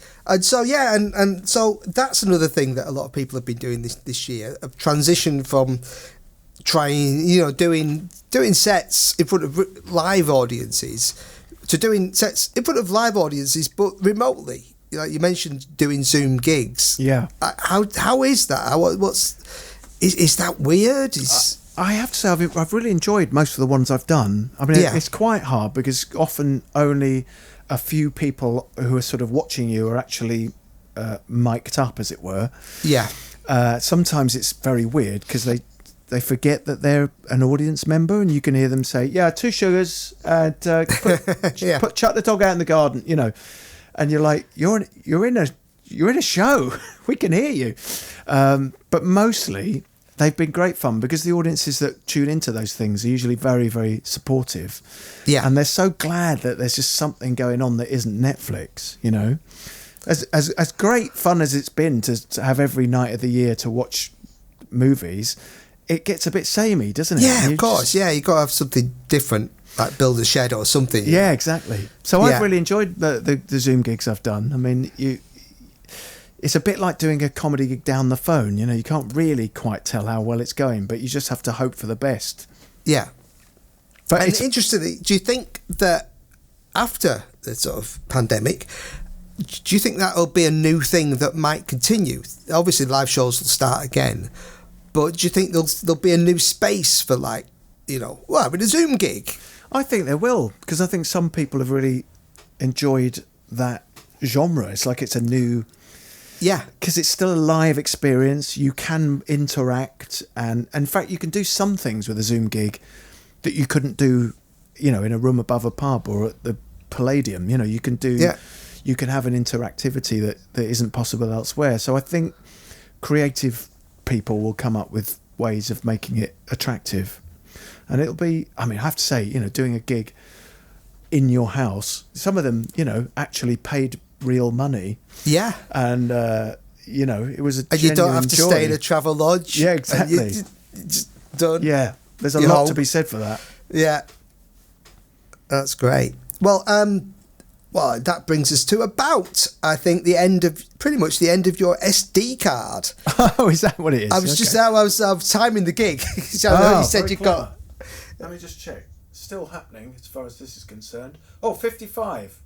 so that's another thing that a lot of people have been doing this year, a transition from trying, doing sets in front of live audiences to doing sets in front of live audiences, but remotely. Like you mentioned, doing Zoom gigs. Yeah. How is that? Is that weird? I have to say, I've really enjoyed most of the ones I've done. I mean, it's quite hard because often only a few people who are sort of watching you are actually mic'd up, as it were. Yeah. Sometimes it's very weird because they forget that they're an audience member, and you can hear them say, "Yeah, 2 sugars, and chuck the dog out in the garden," and you're like, "You're in a show. We can hear you." But mostly they've been great fun because the audiences that tune into those things are usually very, very supportive. Yeah, and they're so glad that there's just something going on that isn't Netflix. As great fun as it's been to have every night of the year to watch movies, it gets a bit samey, doesn't it? Yeah, of course. You got to have something different, like build a shed or something. Yeah, exactly. So I've really enjoyed the Zoom gigs I've done. I mean, it's a bit like doing a comedy gig down the phone. You can't really quite tell how well it's going, but you just have to hope for the best. Yeah. But and interestingly, do you think that after the sort of pandemic, do you think that'll be a new thing that might continue? Obviously, live shows will start again. But do you think there'll be a new space for having a Zoom gig? I think there will, because I think some people have really enjoyed that genre. It's like it's a new... Yeah. Because it's still a live experience. You can interact, and in fact, you can do some things with a Zoom gig that you couldn't do, in a room above a pub or at the Palladium. You can do... Yeah. You can have an interactivity that isn't possible elsewhere. So I think creative people will come up with ways of making it attractive, and it'll be, I have to say, doing a gig in your house, some of them actually paid real money, and it was a and you don't have to joy. Stay in a travel lodge, exactly. Just done. There's a lot to be said for that. That's great. Well, that brings us to about, I think, pretty much the end of your SD card. Oh, is that what it is? I was timing the gig. So I know you said you've got... Let me just check. Still happening as far as this is concerned. Oh, 55.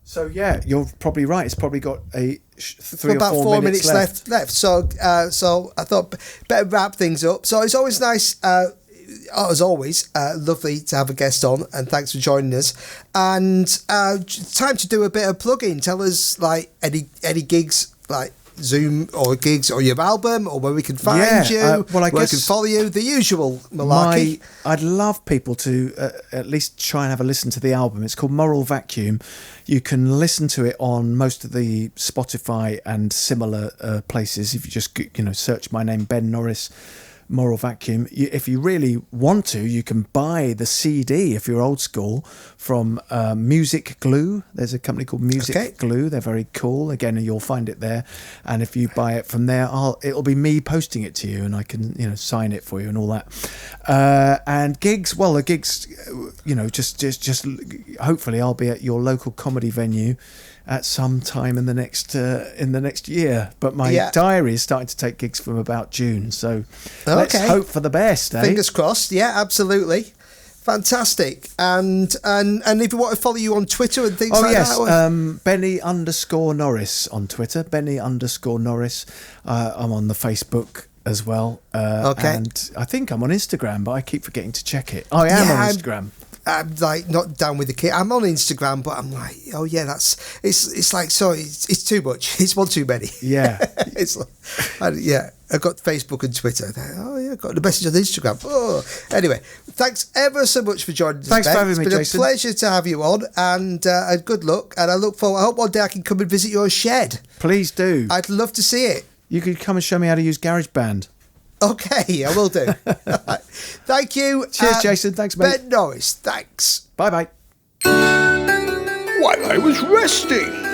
So yeah, you're probably right. It's probably got three about or 4 minutes left. So I thought better wrap things up. So it's always nice, as always, lovely to have a guest on, and thanks for joining us. And time to do a bit of plugging. Tell us like any gigs, like Zoom or gigs or your album, or where we can find you, where we can follow you, the usual malarkey. I'd love people to at least try and have a listen to the album. It's called Moral Vacuum. You can listen to it on most of the Spotify and similar places. If you just search my name, Ben Norris, Moral Vacuum. If you really want to, you can buy the CD if you're old school from Music Glue. There's a company called Music Glue. They're very cool. Again, you'll find it there. And if you buy it from there, it'll be me posting it to you, and I can sign it for you and all that. And gigs, well, the gigs, just hopefully I'll be at your local comedy venue at some time in the next year, but my diary is starting to take gigs from about June, so let's hope for the best. Fingers crossed. Yeah, absolutely, fantastic. And if you want to follow you on Twitter and things that, Benny_Norris on Twitter, Benny_Norris. I'm on the Facebook as well. And I think I'm on Instagram, but I keep forgetting to check it. I am on Instagram. I'm like not down with the kid. I'm on Instagram, but I'm like, oh yeah, it's like, sorry, it's too much. It's one too many. Yeah, it's like, I've got Facebook and Twitter. Oh yeah, I've got the message on Instagram. Oh, anyway, thanks ever so much for joining us. Thanks for having me, Jason. It's been a pleasure to have you on, and good luck. And I hope one day I can come and visit your shed. Please do. I'd love to see it. You could come and show me how to use GarageBand. Okay, I will do. Thank you. Cheers, Jason. Thanks, mate. Ben Norris, thanks. Bye-bye. While I was resting.